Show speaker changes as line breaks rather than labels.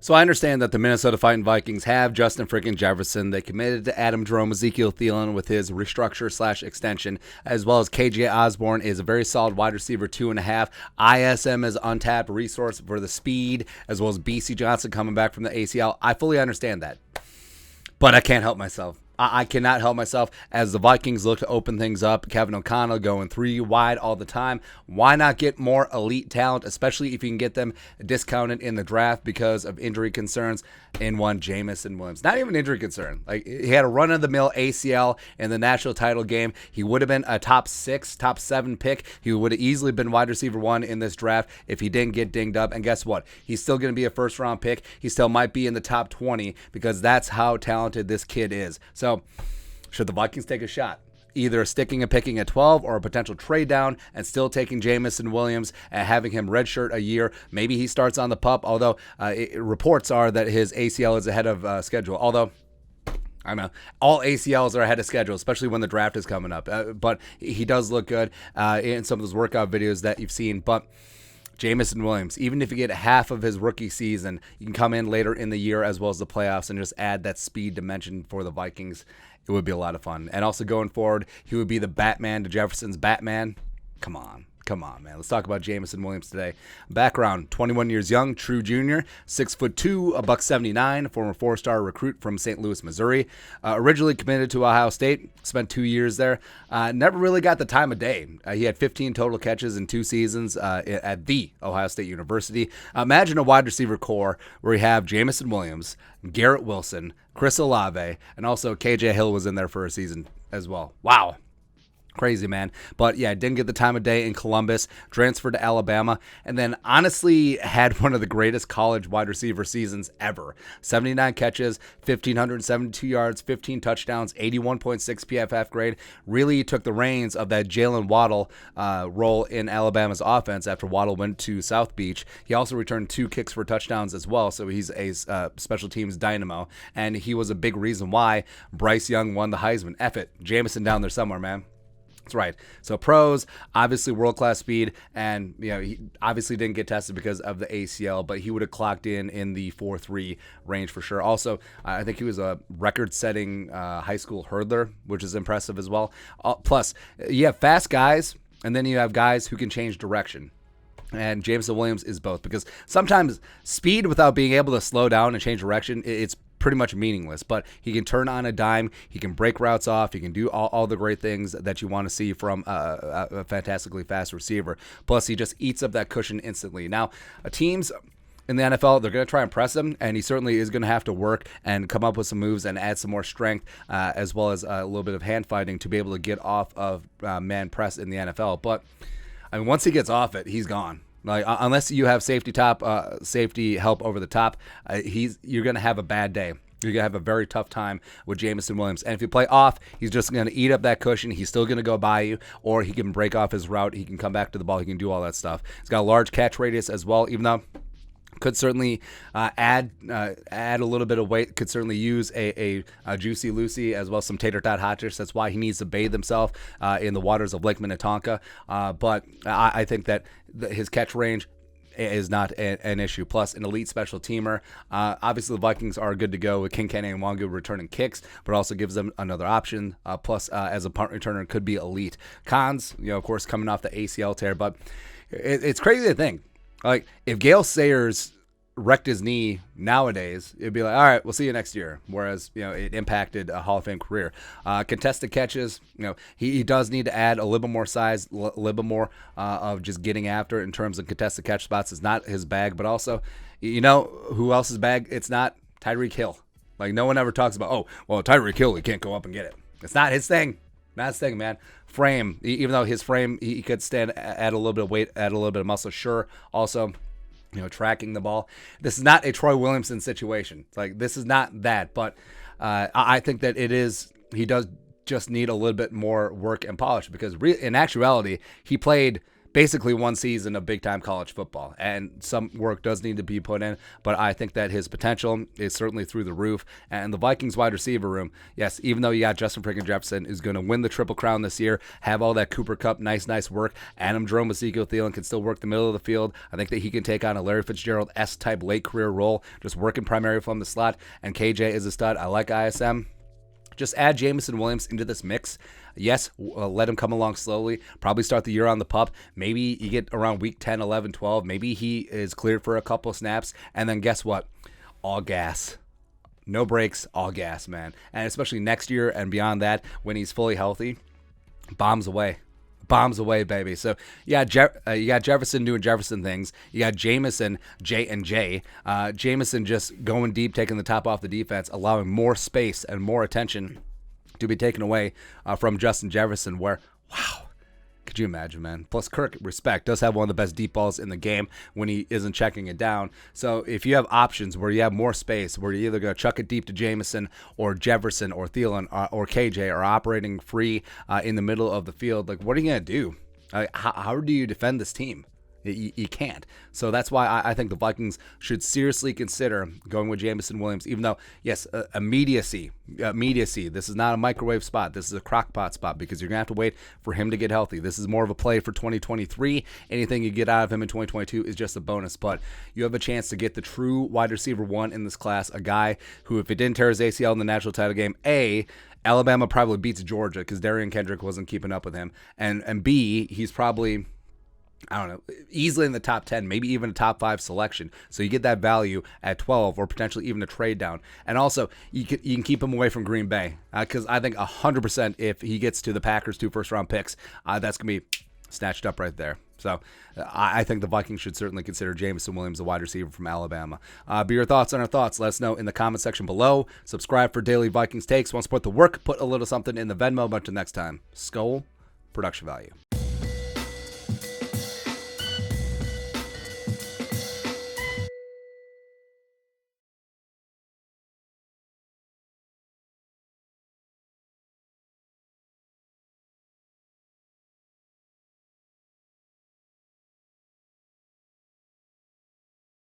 So I understand that the Minnesota Vikings have Justin freaking Jefferson. They committed to Adam Jerome, Ezekiel Thielen with his restructure/extension, as well as KJ Osborne is a very solid wide receiver, 2.5. ISM is untapped resource for the speed, as well as BC Johnson coming back from the ACL. I fully understand that, but I can't help myself. I cannot help myself as the Vikings look to open things up. Kevin O'Connell going 3 wide all the time. Why not get more elite talent, especially if you can get them discounted in the draft because of injury concerns? In one, Jameson Williams. Not even injury concern. Like, he had a run-of-the-mill ACL in the national title game. He would have been a top 6, top 7 pick. He would have easily been wide receiver 1 in this draft if he didn't get dinged up. And guess what? He's still going to be a first-round pick. He still might be in the top 20 because that's how talented this kid is. So, should the Vikings take a shot? Either sticking and picking at 12 or a potential trade down and still taking Jameson Williams and having him redshirt a year. Maybe he starts on the pup, although reports are that his ACL is ahead of schedule. Although, I don't know, all ACLs are ahead of schedule, especially when the draft is coming up. But he does look good in some of those workout videos that you've seen. But Jameson Williams, even if you get half of his rookie season, you can come in later in the year as well as the playoffs and just add that speed dimension for the Vikings. It would be a lot of fun. And also going forward, he would be the Batman to Jefferson's Batman. Come on, man. Let's talk about Jameson Williams today. Background, 21 years young, true junior, 6'2", $179, former 4-star recruit from St. Louis, Missouri. Originally committed to Ohio State, spent 2 years there. Never really got the time of day. He had 15 total catches in 2 seasons at the Ohio State University. Imagine a wide receiver core where we have Jameson Williams, Garrett Wilson, Chris Olave, and also KJ Hill was in there for a season as well. Wow. Crazy, man. But yeah, didn't get the time of day in Columbus, transferred to Alabama, and then honestly had one of the greatest college wide receiver seasons ever. 79 catches, 1,572 yards, 15 touchdowns, 81.6 PFF grade. Really took the reins of that Jalen Waddle role in Alabama's offense after Waddle went to South Beach. He also returned 2 kicks for touchdowns as well, so he's a special teams dynamo, and he was a big reason why Bryce Young won the Heisman. F it. Jameson down there somewhere, man. That's right. So pros, obviously world-class speed, and he obviously didn't get tested because of the ACL, but he would have clocked in the 4.3 range for sure. Also, I think he was a record-setting high school hurdler, which is impressive as well. Plus, you have fast guys, and then you have guys who can change direction. And Jameson Williams is both, because sometimes speed without being able to slow down and change direction, it's pretty much meaningless, but he can turn on a dime, he can break routes off, he can do all the great things that you want to see from a fantastically fast receiver. Plus, he just eats up that cushion instantly. Now, teams in the NFL, they're going to try and press him, and he certainly is going to have to work and come up with some moves and add some more strength, as well as a little bit of hand fighting to be able to get off of man press in the NFL. But I mean, once he gets off it, he's gone. Like, unless you have safety help over the top, you're going to have a bad day. You're going to have a very tough time with Jameson Williams. And if you play off, he's just going to eat up that cushion. He's still going to go by you, or he can break off his route. He can come back to the ball. He can do all that stuff. He's got a large catch radius as well, even though could certainly add a little bit of weight. Could certainly use a Juicy Lucy as well as some tater tot hot dish. That's why he needs to bathe himself in the waters of Lake Minnetonka. But I think that his catch range is not an issue. Plus, an elite special teamer. Obviously, the Vikings are good to go with King Kenny and Wangu returning kicks, but also gives them another option. Plus, as a punt returner, could be elite. Cons, of course, coming off the ACL tear. But it's crazy to think. Like, if Gale Sayers wrecked his knee nowadays, it'd be like, all right, we'll see you next year. Whereas, it impacted a Hall of Fame career. Contested catches, he does need to add a little bit more size, a little bit more of just getting after it in terms of contested catch spots. It's not his bag, but also, who else's bag? It's not Tyreek Hill. Like, no one ever talks about, oh, well, Tyreek Hill, he can't go up and get it. It's not his thing. Not his thing, man. Frame, even though his frame, he could stand, add a little bit of weight, add a little bit of muscle. Sure. Also, tracking the ball. This is not a Troy Williamson situation. It's like, this is not that, but I think that it is. He does just need a little bit more work and polish, because in actuality, he played basically one season of big-time college football, and some work does need to be put in, but I think that his potential is certainly through the roof. And the Vikings wide receiver room, yes, even though you got Justin freaking Jefferson, is going to win the Triple Crown this year, have all that Cooper Kupp, nice work. Adam Jerome, Ezekiel Thielen can still work the middle of the field. I think that he can take on a Larry Fitzgerald-esque type late career role, just working primarily from the slot, and KJ is a stud. I like ISM. Just add Jameson Williams into this mix. Yes, let him come along slowly. Probably start the year on the pup. Maybe you get around week 10, 11, 12. Maybe he is cleared for a couple of snaps. And then guess what? All gas. No breaks, all gas, man. And especially next year and beyond that, when he's fully healthy, bombs away. Bombs away, baby. So, yeah, you got Jefferson doing Jefferson things. You got Jameson, J&J. Jameson just going deep, taking the top off the defense, allowing more space and more attention to be taken away from Justin Jefferson, where, wow, could you imagine, man? Plus, Kirk, respect, does have one of the best deep balls in the game when he isn't checking it down. So if you have options where you have more space, where you're either going to chuck it deep to Jameson or Jefferson or Thielen or KJ are operating free in the middle of the field, like, what are you going to do? How do you defend this team? You can't. So that's why I think the Vikings should seriously consider going with Jameson Williams, even though, yes, immediacy. This is not a microwave spot. This is a crock pot spot because you're going to have to wait for him to get healthy. This is more of a play for 2023. Anything you get out of him in 2022 is just a bonus, but you have a chance to get the true wide receiver one in this class, a guy who, if it didn't tear his ACL in the national title game, Alabama probably beats Georgia because Darian Kendrick wasn't keeping up with him, and B, he's probably, I don't know, easily in the top 10, maybe even a top 5 selection. So you get that value at 12 or potentially even a trade down. And also, you can keep him away from Green Bay because I think 100% if he gets to the Packers 2 first-round picks, that's going to be snatched up right there. So I think the Vikings should certainly consider Jameson Williams, a wide receiver from Alabama. Be your thoughts on our thoughts. Let us know in the comment section below. Subscribe for daily Vikings takes. Want to support the work? Put a little something in the Venmo. But until next time, Skull Production Value.